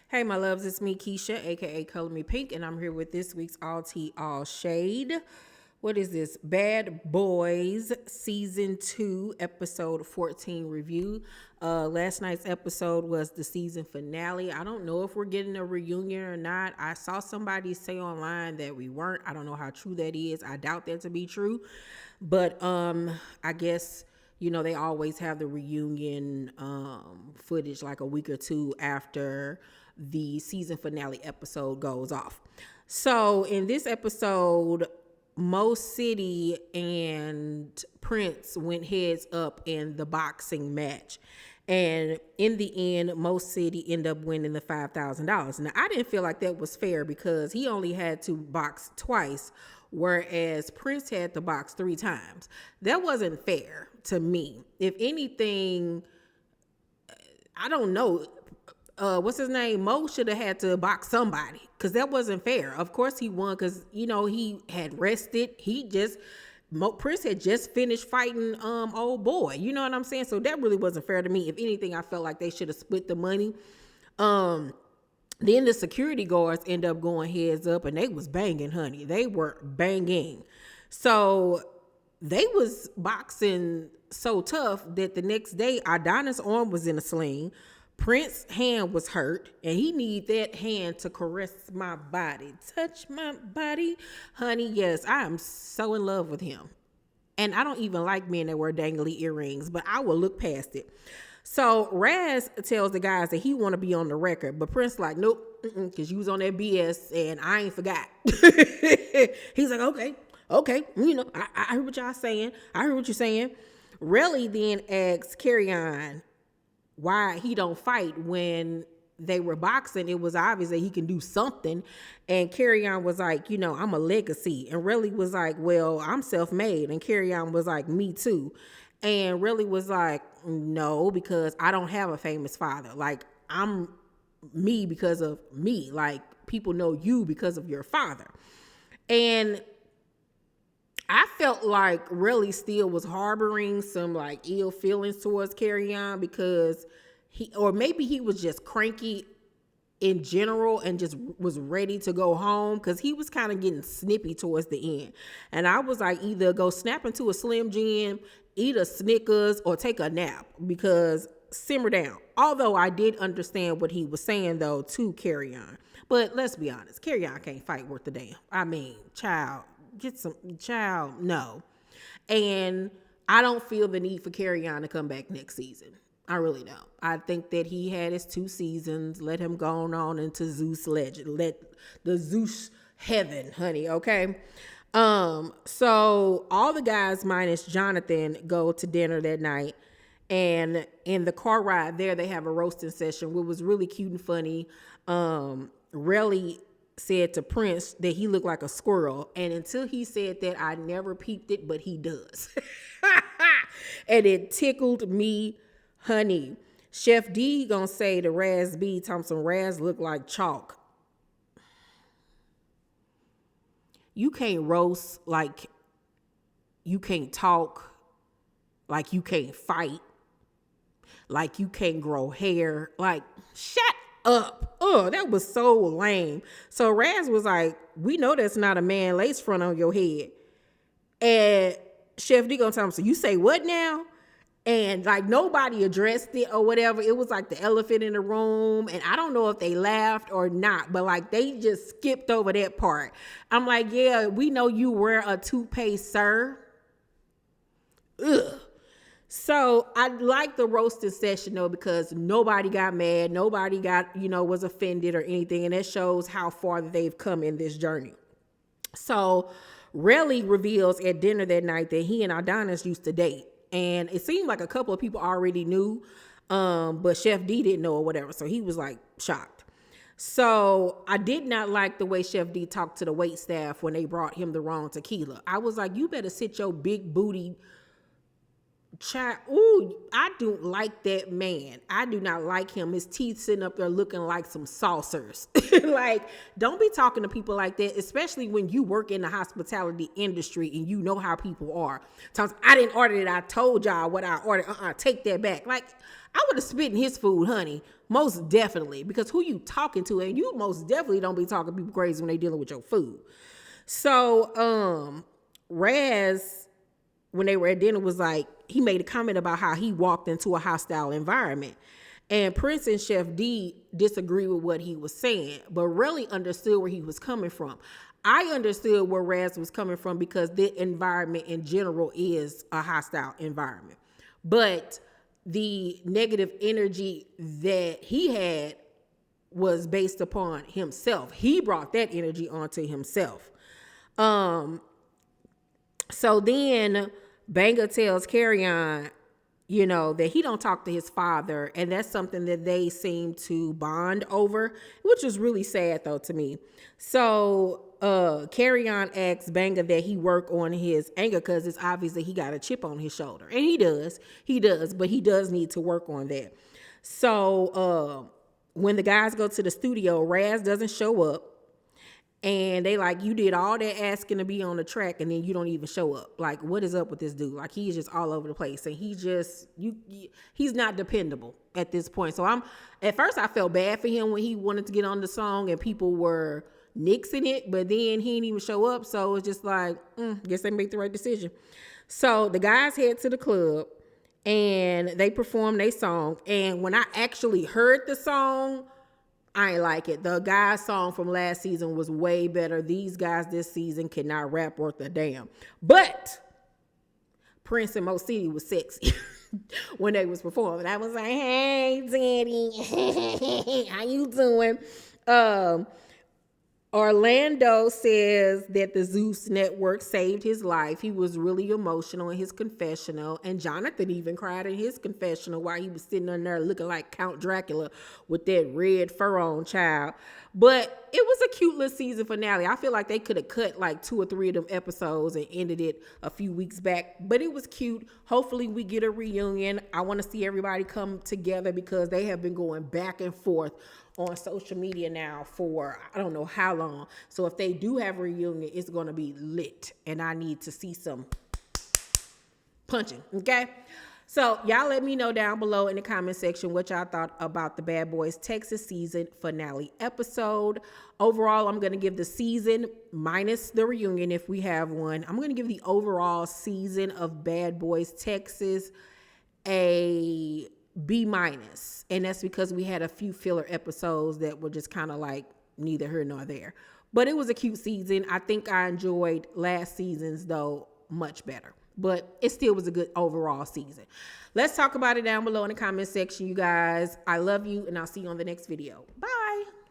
Hey, my loves, it's me, Keisha, aka Color Me Pynk, and I'm here with this week's All Tea, All Shade. What is this? Bad Boys Season 2, Episode 14 review. Last night's episode was the season finale. I don't know if we're getting a reunion or not. I saw somebody say online that we weren't. I don't know how true that is. I doubt that to be true. But I guess they always have the reunion footage like a week or two after the season finale episode goes off. So in this episode, Mo City and Prince went heads up in the boxing match. And in the end, Mo City ended up winning the $5,000. Now, I didn't feel like that was fair because he only had to box twice, whereas Prince had to box 3 times. That wasn't fair to me. If anything, I don't know. What's his name? Mo should have had to box somebody because that wasn't fair. Of course he won because, he had rested. Prince had just finished fighting old boy. You know what I'm saying? So that really wasn't fair to me. If anything, I felt like they should have split the money. Then the security guards end up going heads up and they was banging, honey. They were banging. So they was boxing so tough that the next day Adonis' arm was in a sling. Prince's hand was hurt, and he need that hand to caress my body, touch my body. Honey, yes, I am so in love with him. And I don't even like men that wear dangly earrings, but I will look past it. So Raz tells the guys that he want to be on the record, but Prince like, nope, because you was on that BS, and I ain't forgot. He's like, okay, I heard what y'all saying. I heard what you're saying. Relly then asks Carry On why he don't fight. When they were boxing, it was obvious that he can do something. And Carry On was like, I'm a legacy. And Relly was like, well, I'm self-made. And Carry On was like, me too. And Relly was like, no, because I don't have a famous father. Like, I'm me because of me. Like, people know you because of your father. And I felt like Relly still was harboring some like ill feelings towards Carry On because maybe he was just cranky in general and just was ready to go home because he was kind of getting snippy towards the end. And I was like, either go snap into a Slim Jim, eat a Snickers, or take a nap because simmer down. Although I did understand what he was saying though to Carry On. But let's be honest, Carry On can't fight worth a damn. I mean, no. And I don't feel the need for Carry On to come back next season. I really don't. I think that he had his 2 seasons. Let him go on into Zeus legend. Let the Zeus heaven, honey, okay? So all the guys minus Jonathan go to dinner that night. And in the car ride there, they have a roasting session, which was really cute and funny. Relly said to Prince that he looked like a squirrel. And until he said that, I never peeped it, but he does. And it tickled me, honey. Chef D gonna say to Raz B. Thompson, Raz look like chalk. You can't roast like you can't talk, like you can't fight, like you can't grow hair. Like, shut up. Oh, that was so lame. So Raz was like, we know that's not a man lace front on your head. And Chef D gonna tell him, so you say what now? And like nobody addressed it or whatever. It was like the elephant in the room. And I don't know if they laughed or not, but like they just skipped over that part. I'm like, yeah, we know you wear a toupee, sir. Ugh. So I like the roasting session though, because nobody got mad. Nobody got, was offended or anything. And that shows how far that they've come in this journey. So Relly reveals at dinner that night that he and Adonis used to date. And it seemed like a couple of people already knew, but Chef D didn't know or whatever. So he was like shocked. So I did not like the way Chef D talked to the wait staff when they brought him the wrong tequila. I was like, you better sit your big booty Child, ooh, I don't like that man. I do not like him. His teeth sitting up there looking like some saucers. Like, don't be talking to people like that, especially when you work in the hospitality industry and you know how people are. Sometimes I didn't order it. I told y'all what I ordered. Take that back. Like, I would have spit in his food, honey. Most definitely. Because who you talking to? And you most definitely don't be talking to people crazy when they dealing with your food. So, Raz, when they were at dinner, was like, he made a comment about how he walked into a hostile environment. And Prince and Chef D disagreed with what he was saying, but really understood where he was coming from. I understood where Raz was coming from because the environment in general is a hostile environment. But the negative energy that he had was based upon himself. He brought that energy onto himself. So then Banger tells Carry-On, that he don't talk to his father, and that's something that they seem to bond over, which was really sad though to me. So Carry-On asks Banger that he work on his anger because it's obvious that he got a chip on his shoulder, and he does, but he does need to work on that. So when the guys go to the studio, Raz doesn't show up. And they like, you did all that asking to be on the track and then you don't even show up. Like, what is up with this dude? Like, he's just all over the place. And he's not dependable at this point. So at first I felt bad for him when he wanted to get on the song and people were nixing it. But then he didn't even show up. So it's just like, guess they made the right decision. So the guys head to the club and they perform their song. And when I actually heard the song, I ain't like it. The guy's song from last season was way better. These guys this season cannot rap worth a damn. But Prince and Mo City was sexy when they was performing. I was like, hey, Daddy, how you doing? Orlando says that the Zeus Network saved his life. He was really emotional in his confessional. And Jonathan even cried in his confessional while he was sitting in there looking like Count Dracula with that red fur on, child. But it was a cute little season finale. I feel like they could have cut like 2 or 3 of them episodes and ended it a few weeks back. But it was cute. Hopefully we get a reunion. I want to see everybody come together because they have been going back and forth on social media now for I don't know how long. So if they do have a reunion, it's going to be lit. And I need to see some punching, okay? So y'all let me know down below in the comment section what y'all thought about the Bad Boys Texas season finale episode. Overall, I'm going to give the season minus the reunion if we have one. I'm going to give the overall season of Bad Boys Texas a B-, and that's because we had a few filler episodes that were just kind of like neither here nor there. But it was a cute season. I think I enjoyed last season's though much better, but it still was a good overall season. Let's talk about it down below in the comment section, you guys. I love you, and I'll see you on the next video. Bye.